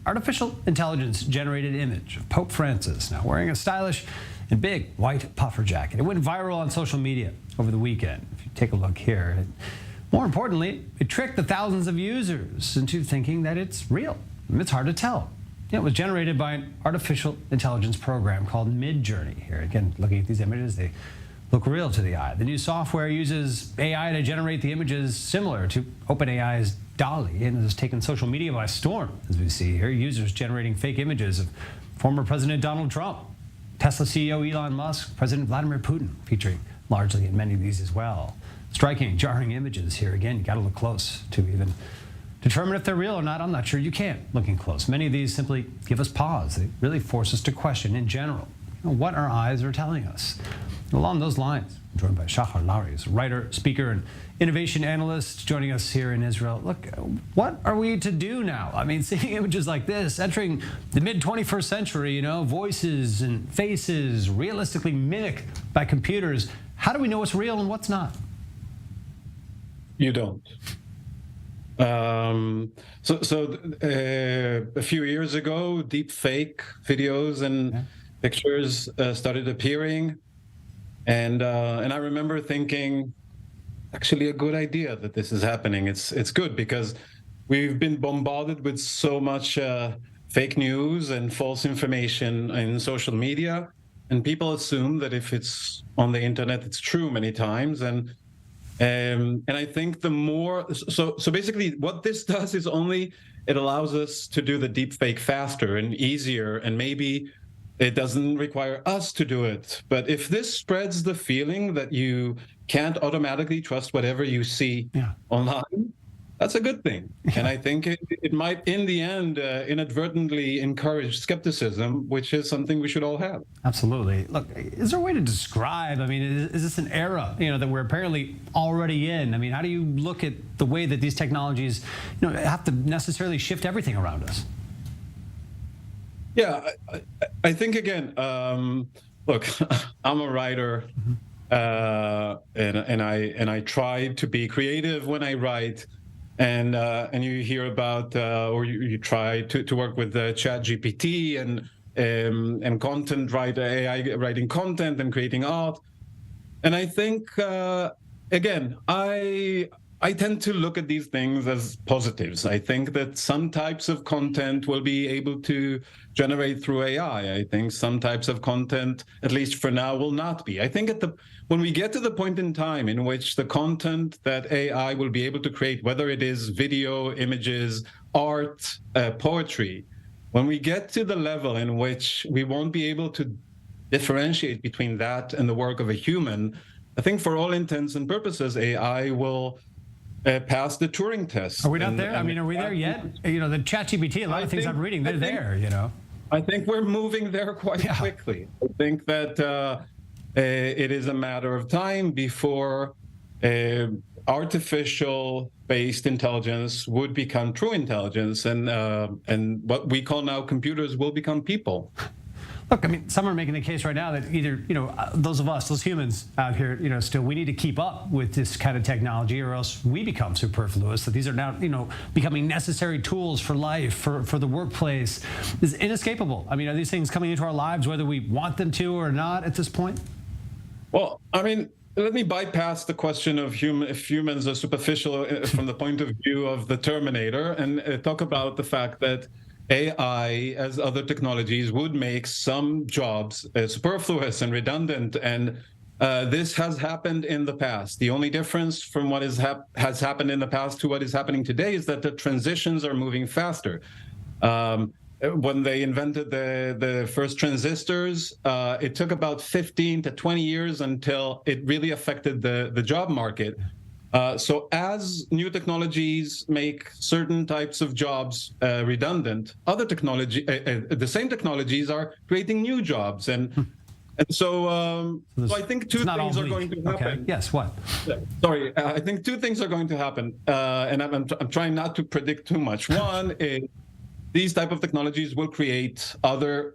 artificial intelligence generated image of Pope Francis now wearing a stylish and big white puffer jacket. It went viral on social media over the weekend. If you take a look here, more importantly, it tricked the thousands of users into thinking that it's real. It's hard to tell. It was generated by an artificial intelligence program called Midjourney. Here again, looking at these images, they look real to the eye. The new software uses AI to generate the images similar to OpenAI's DALL-E, and has taken social media by storm, as we see here. Users generating fake images of former President Donald Trump, Tesla CEO Elon Musk, President Vladimir Putin, featuring largely in many of these as well. Striking, jarring images here. Again, you got to look close to even determine if they're real or not. I'm not sure you can looking close. Many of these simply give us pause. They really force us to question in general what our eyes are telling us. Along those lines, I'm joined by Shahar Lary, who's a writer, speaker, and innovation analyst joining us here in Israel. Look, what are we to do now? I mean, seeing images like this, entering the mid-21st century, voices and faces realistically mimicked by computers. How do we know what's real and what's not? You don't. A few years ago, deep fake videos and pictures started appearing. And I remember thinking, actually a good idea that this is happening. It's good because we've been bombarded with so much fake news and false information in social media, and people assume that if it's on the internet, it's true many times. And I think the more, so basically what this does is it allows us to do the deep fake faster and easier, and maybe it doesn't require us to do it. But if this spreads the feeling that you can't automatically trust whatever you see online, that's a good thing. And I think it might, in the end, inadvertently encourage skepticism, which is something we should all have. Absolutely. Look, is there a way to describe, I mean, is this an era, that we're apparently already in? I mean, how do you look at the way that these technologies, have to necessarily shift everything around us? Yeah, I think, again, look, I'm a writer, and I try to be creative when I write, and you hear about, or you try to work with ChatGPT and content writer, AI writing content and creating art. And I think, again, I tend to look at these things as positives. I think that some types of content will be able to generate through AI. I think some types of content, at least for now, will not be. I think when we get to the point in time in which the content that AI will be able to create, whether it is video, images, art, poetry, when we get to the level in which we won't be able to differentiate between that and the work of a human, I think for all intents and purposes, AI will pass the Turing test. Are we not there? I mean, are we there yet? The ChatGPT, a lot of things I'm reading, they're there. I think we're moving there quite quickly. I think that it is a matter of time before artificial-based intelligence would become true intelligence, and what we call now computers will become people. Look, I mean, some are making the case right now that either, those of us, those humans out here, still, we need to keep up with this kind of technology, or else we become superfluous, that these are now, becoming necessary tools for life, for the workplace. Is inescapable. I mean, are these things coming into our lives, whether we want them to or not at this point? Well, I mean, let me bypass the question of if humans are superficial from the point of view of the Terminator, and talk about the fact that AI, as other technologies, would make some jobs superfluous and redundant, and this has happened in the past. The only difference from what has happened in the past to what is happening today is that the transitions are moving faster. When they invented the first transistors, it took about 15 to 20 years until it really affected the job market. So as new technologies make certain types of jobs redundant, the same technologies are creating new jobs, and so I think two things are going to happen. Okay. Yes, what? Sorry, I think two things are going to happen, and I'm trying not to predict too much. One is these type of technologies will create other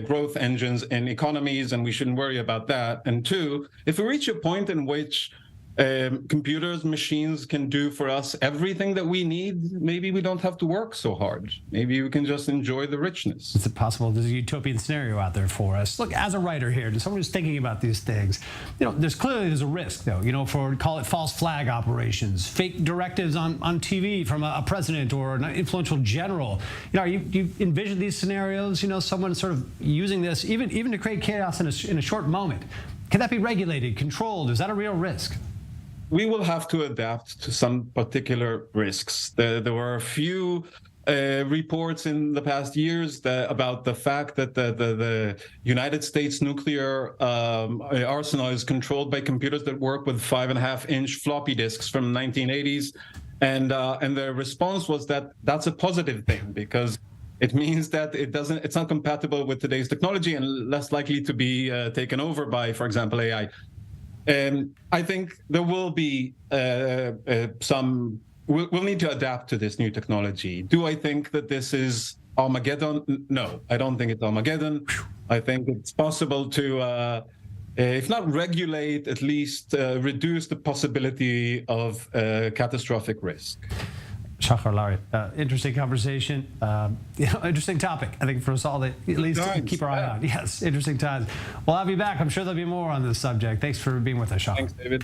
growth engines in economies, and we shouldn't worry about that. And two, if we reach a point in which computers, machines can do for us everything that we need, maybe we don't have to work so hard. Maybe we can just enjoy the richness. Is it possible there's a utopian scenario out there for us? Look, as a writer here, to someone who's thinking about these things, there's a risk, though, for, call it false flag operations, fake directives on TV from a president or an influential general. Do you envision these scenarios, someone sort of using this even to create chaos in a short moment? Can that be regulated, controlled? Is that a real risk? We will have to adapt to some particular risks. There were a few reports in the past years about the fact that the United States nuclear arsenal is controlled by computers that work with 5.5-inch floppy disks from the 1980s. And the response was that that's a positive thing, because it means that it's not compatible with today's technology and less likely to be taken over by, for example, AI. I think there will be we'll need to adapt to this new technology. Do I think that this is Armageddon? No, I don't think it's Armageddon. I think it's possible to, if not regulate, at least reduce the possibility of catastrophic risk. Shahar Lary, interesting conversation, interesting topic, I think, for us all to at least keep our eye on. Yes, interesting times. We'll have you back. I'm sure there'll be more on this subject. Thanks for being with us, Shahar. Thanks, David.